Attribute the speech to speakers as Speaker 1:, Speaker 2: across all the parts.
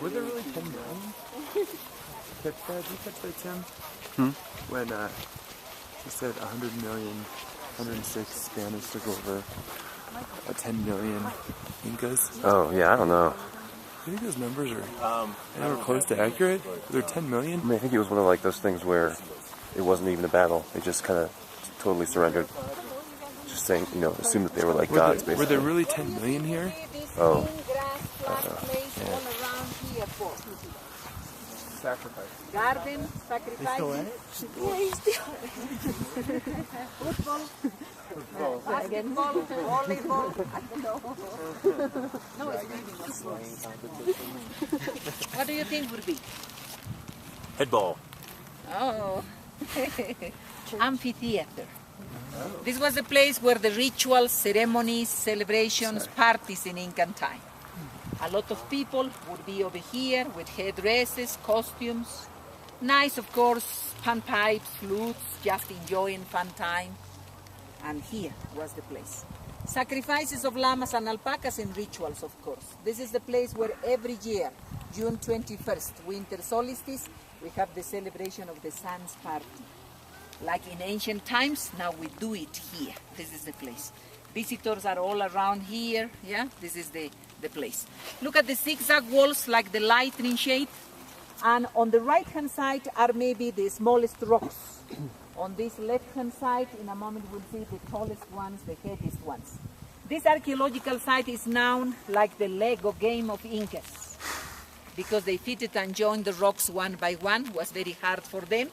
Speaker 1: Were there really 10 million? Did you catch that, Tim? When he said 100 million, 106 Spanish took over 10 million Incas?
Speaker 2: Oh, yeah, I don't know.
Speaker 1: I think those numbers are never close to accurate. They're 10 million.
Speaker 2: I mean, I think it was one of like those things where it wasn't even a battle. They just kind of totally surrendered. Just saying, you know, assume that they were like gods, basically.
Speaker 1: Were there really 10 million here?
Speaker 2: Oh.
Speaker 1: Sacrifice.
Speaker 3: Garden, sacrifice. Yeah, he's still. Football. Basketball, volleyball. I don't know. No, it's maybe not sports. What do you think would be?
Speaker 1: Headball.
Speaker 3: Oh. Amphitheater. This was the place where the rituals, ceremonies, celebrations, parties in Incan time. A lot of people would be over here with headdresses, costumes. Nice, of course, panpipes, flutes, just enjoying fun time. And here was the place. Sacrifices of llamas and alpacas in rituals, of course. This is the place where every year, June 21st, winter solstice, we have the celebration of the sun's party. Like in ancient times, now we do it here. This is the place. Visitors are all around here, yeah? This is the place. Look at the zigzag walls like the lightning shape. And on the right-hand side are maybe the smallest rocks. On this left-hand side, in a moment we'll see the tallest ones, the heaviest ones. This archaeological site is known like the Lego game of Incas, because they fitted and joined the rocks one by one. It was very hard for them,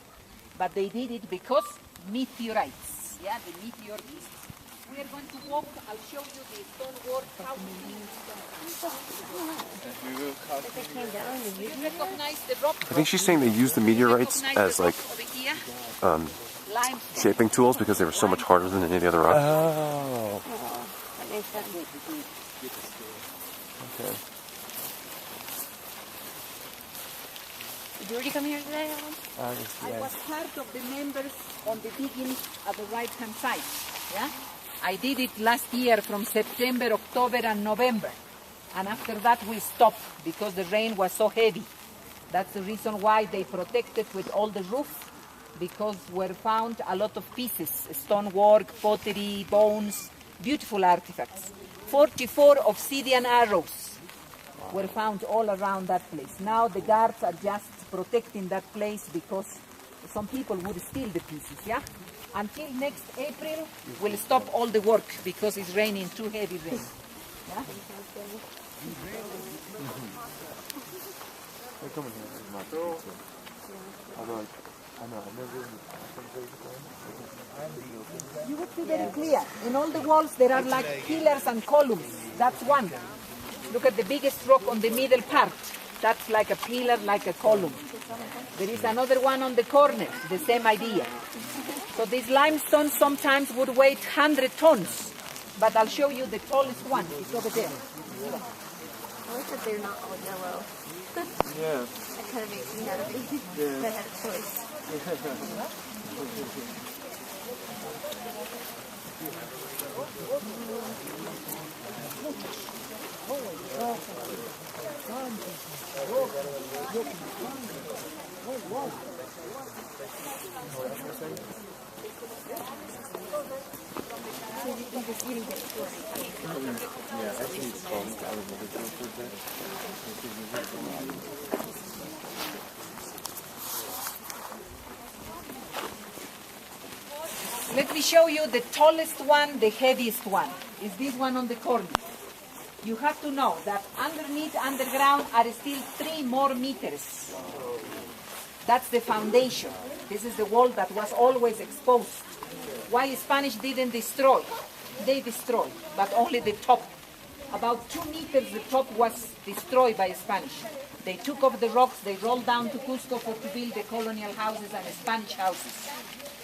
Speaker 3: but they did it because meteorites, yeah, the meteor pieces. We are going to walk, I'll show you the stonework, how to do you recognize the rock?
Speaker 2: I think she's saying they used the meteorites as like shaping tools because they were so much harder than any of the other rocks.
Speaker 1: Oh.
Speaker 4: That makes sense.
Speaker 1: Okay.
Speaker 4: Did you already come here today, Ellen?
Speaker 3: I was part of the members on the digging at the right-hand side, yeah? I did it last year from September, October, and November. And after that, we stopped because the rain was so heavy. That's the reason why they protected with all the roof, because were found a lot of pieces, stonework, pottery, bones, beautiful artifacts. 44 obsidian arrows were found all around that place. Now the guards are just protecting that place because some people would steal the pieces, yeah? Until next April, we'll stop all the work because it's raining, too heavy rain. Yeah? You would see very clear. In all the walls there are like pillars and columns. That's one. Look at the biggest rock on the middle part. That's like a pillar, like a column. There is another one on the corner, the same idea. So these limestones sometimes would weigh 100 tons. But I'll show you the tallest one. It's over there.
Speaker 4: I wish that they're not all yellow.
Speaker 1: Yeah.
Speaker 4: That kind of makes me happy. Yeah. I had a choice.
Speaker 3: Let me show you the tallest one, the heaviest one. Is this one on the corner. You have to know that underneath, underground, are still 3 more meters. That's the foundation. This is the wall that was always exposed. Why Spanish didn't destroy? They destroyed, but only the top. About 2 meters the top was destroyed by Spanish. They took off the rocks, they rolled down to Cusco to build the colonial houses and Spanish houses.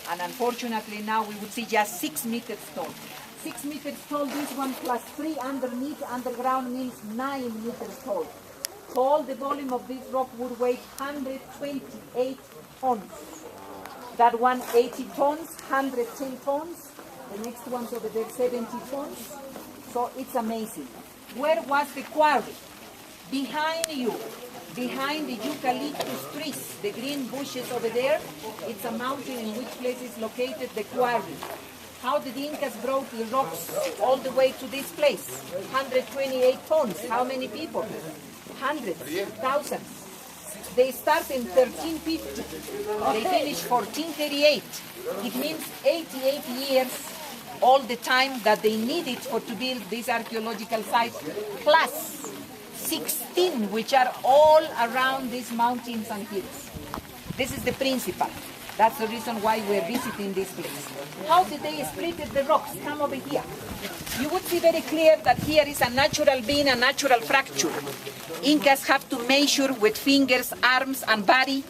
Speaker 3: And unfortunately now we would see just 6 meters tall. 6 meters tall, this one plus 3 underneath, underground means 9 meters tall. All the volume of this rock would weigh 128 tons. That one 80 tons, 110 tons. The The next one's over there, 70 tons. So it's amazing. Where was the quarry? Behind you, behind the eucalyptus trees, the green bushes over there, it's a mountain in which place is located the quarry. How did the Incas brought the rocks all the way to this place? 128 tons. How many people? Hundreds, thousands. They start in 1350. They finish 1438. It means 88 years all the time that they needed for to build this archaeological site, plus 16 which are all around these mountains and hills. This is the principle. That's the reason why we're visiting this place. How did they split the rocks? Come over here. You would see very clear that here is a natural being, a natural fracture. Incas have to measure with fingers, arms, and body.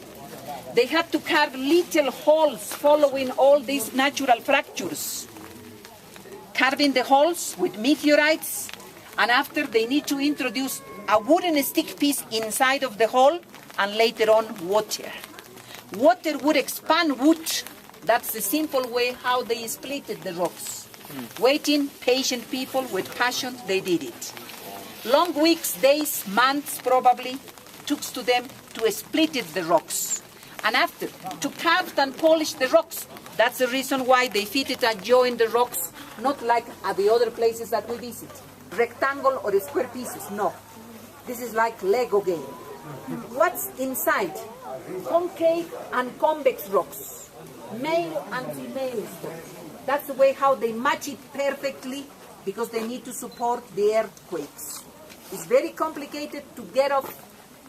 Speaker 3: They had to carve little holes following all these natural fractures. Carving the holes with meteorites, and after they need to introduce a wooden stick piece inside of the hole, and later on water. Water would expand wood. That's the simple way how they split the rocks. Waiting, patient people with passion, they did it. Long weeks, days, months probably took to them to split the rocks. And after, to carve and polish the rocks. That's the reason why they fitted and joined the rocks, not like at the other places that we visit. Rectangle or square pieces, no. This is like Lego game. What's inside? Concave and convex rocks, male and female stones. That's the way how they match it perfectly, because they need to support the earthquakes. It's very complicated to get off,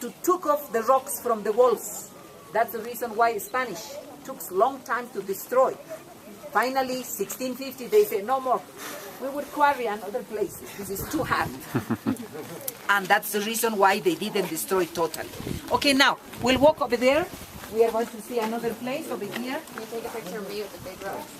Speaker 3: to took off the rocks from the walls. That's the reason why Spanish took a long time to destroy. Finally, 1650, they say, no more. We would quarry in other places. This is too hard. And that's the reason why they didn't destroy totally. Okay, now, we'll walk over there. We are going to see another place over here.
Speaker 4: Can you take a picture of me with the big rocks?